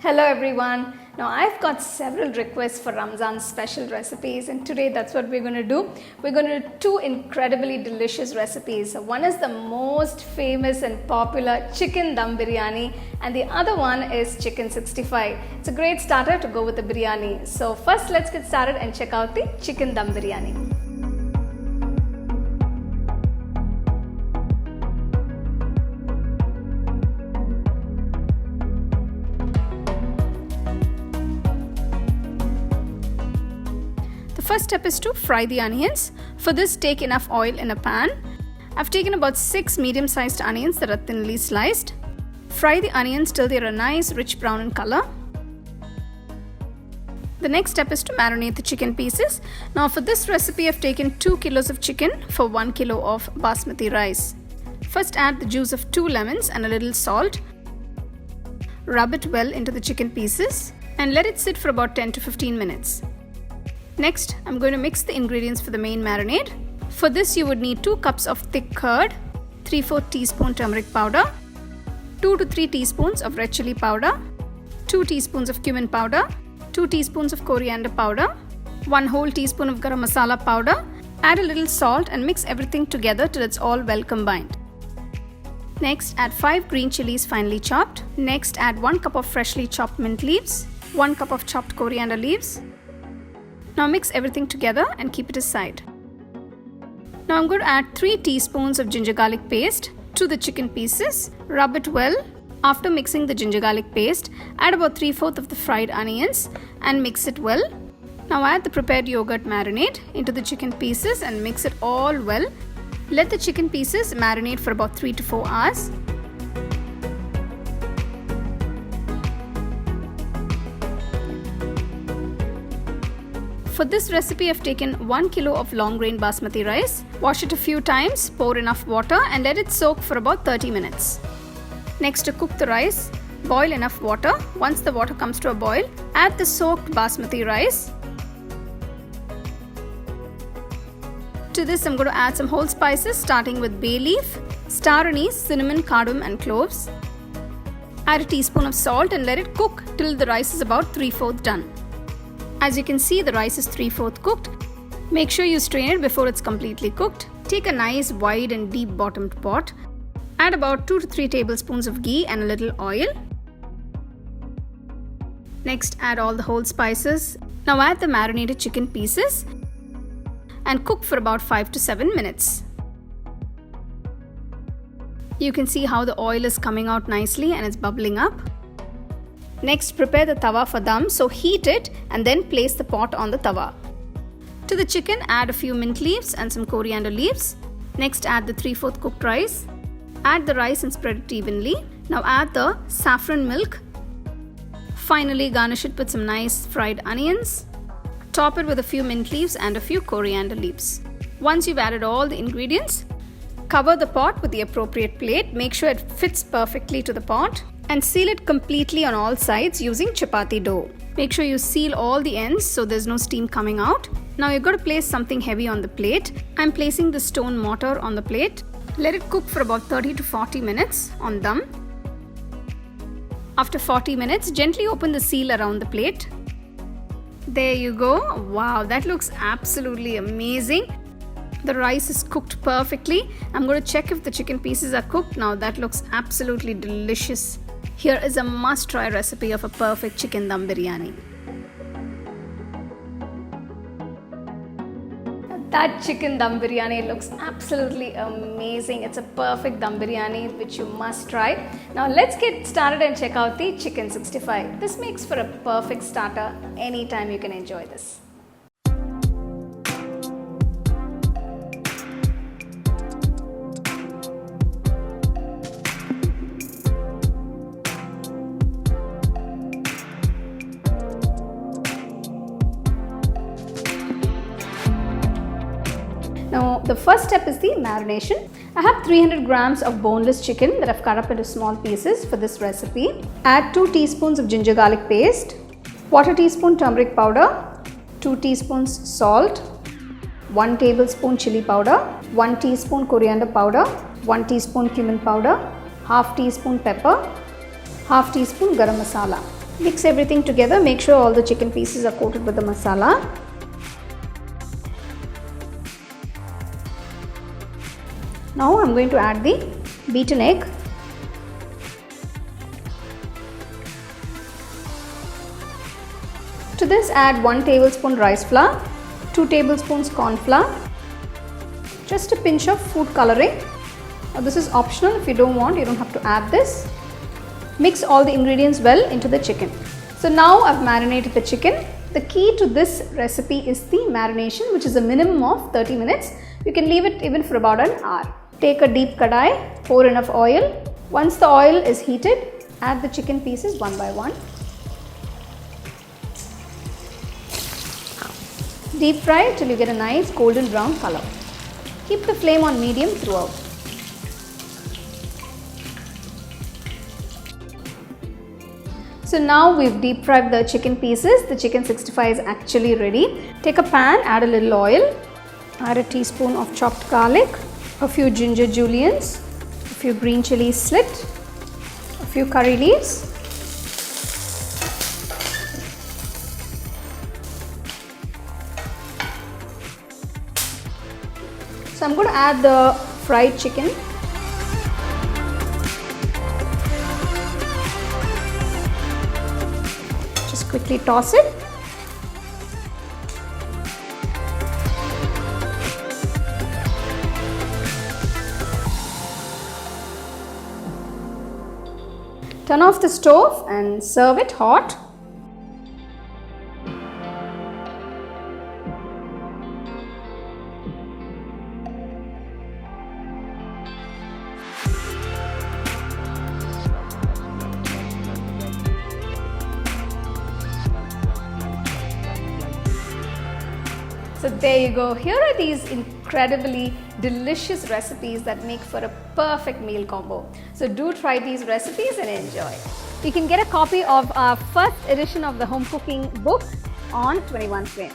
Hello everyone. Now I've got several requests for Ramzan special recipes and today that's what we're going to do. We're going to do two incredibly delicious recipes. One is the most famous and popular chicken dum biryani and the other one is chicken 65. It's a great starter to go with the biryani. So first let's get started and check out the chicken dum biryani. First step is to fry the onions. For this, take enough oil in a pan. I've taken about 6 medium-sized onions that are thinly sliced. Fry the onions till they are a nice rich brown in color. The next step is to marinate the chicken pieces. Now for this recipe, I've taken 2 kilos of chicken for 1 kilo of Basmati rice. First add the juice of 2 lemons and a little salt. Rub it well into the chicken pieces and let it sit for about 10 to 15 minutes. Next, I'm going to mix the ingredients for the main marinade. For this, you would need 2 cups of thick curd, 3/4 teaspoon turmeric powder, 2 to 3 teaspoons of red chilli powder, 2 teaspoons of cumin powder, 2 teaspoons of coriander powder, 1 whole teaspoon of garam masala powder. Add a little salt and mix everything together till it's all well combined. Next, add 5 green chilies finely chopped. Next, add 1 cup of freshly chopped mint leaves, 1 cup of chopped coriander leaves. Now mix everything together and keep it aside. Now I'm going to add 3 teaspoons of ginger garlic paste to the chicken pieces. Rub it well. After mixing the ginger garlic paste, add about 3/4 of the fried onions and mix it well. Now add the prepared yogurt marinade into the chicken pieces and mix it all well. Let the chicken pieces marinate for about 3 to 4 hours. For this recipe, I've taken 1 kilo of long grain basmati rice. Wash it a few times, pour enough water and let it soak for about 30 minutes. Next, to cook the rice, boil enough water. Once the water comes to a boil, add the soaked basmati rice. To this, I'm going to add some whole spices starting with bay leaf, star anise, cinnamon, cardamom and cloves. Add a teaspoon of salt and let it cook till the rice is about 3/4 done. As you can see, the rice is 3/4 cooked. Make sure you strain it before it's completely cooked. Take a nice wide and deep bottomed pot. Add about 2 to 3 tablespoons of ghee and a little oil. Next, add all the whole spices. Now add the marinated chicken pieces and cook for about 5 to 7 minutes. You can see how the oil is coming out nicely and it's bubbling up. Next, prepare the tawa for dum, so heat it and then place the pot on the tawa. To the chicken, add a few mint leaves and some coriander leaves. Next, add the 3/4 cooked rice. Add the rice and spread it evenly. Now add the saffron milk. Finally, garnish it with some nice fried onions. Top it with a few mint leaves and a few coriander leaves. Once you've added all the ingredients, cover the pot with the appropriate plate. Make sure it fits perfectly to the pot. And seal it completely on all sides using chapati dough. Make sure you seal all the ends so there's no steam coming out. Now you've got to place something heavy on the plate. I'm placing the stone mortar on the plate. Let it cook for about 30 to 40 minutes on dum. After 40 minutes, gently open the seal around the plate. There you go. Wow, that looks absolutely amazing. The rice is cooked perfectly. I'm going to check if the chicken pieces are cooked. Now that looks absolutely delicious. Here is a must-try recipe of a perfect chicken dum biryani. That chicken dum biryani looks absolutely amazing. It's a perfect dum biryani which you must try. Now let's get started and check out the chicken 65. This makes for a perfect starter. Anytime you can enjoy this. Now the first step is the marination. I have 300 grams of boneless chicken that I've cut up into small pieces for this recipe. Add 2 teaspoons of ginger garlic paste, 1/4 teaspoon turmeric powder, 2 teaspoons salt, 1 tablespoon chilli powder, 1 teaspoon coriander powder, 1 teaspoon cumin powder, 1/2 teaspoon pepper, 1/2 teaspoon garam masala. Mix everything together. Make sure all the chicken pieces are coated with the masala. Now I'm going to add the beaten egg. To this, add 1 tablespoon rice flour, 2 tablespoons corn flour, just a pinch of food coloring. Now this is optional. If you don't want, you don't have to add this. Mix all the ingredients well into the chicken. So now I've marinated the chicken. The key to this recipe is the marination, which is a minimum of 30 minutes. You can leave it even for about an hour. Take a deep kadai, pour enough oil. Once the oil is heated, add the chicken pieces one by one. Deep fry till you get a nice golden brown color. Keep the flame on medium throughout. So now we've deep fried the chicken pieces. The chicken 65 is actually ready. Take a pan, add a little oil, add a teaspoon of chopped garlic, a few ginger juliennes, a few green chilies slit, a few curry leaves. So I'm going to add the fried chicken. Just quickly toss it. Turn off the stove and serve it hot. So there you go. Here are these incredibly delicious recipes that make for a perfect meal combo. So do try these recipes and enjoy. You can get a copy of our first edition of the home cooking book on 21 Frame.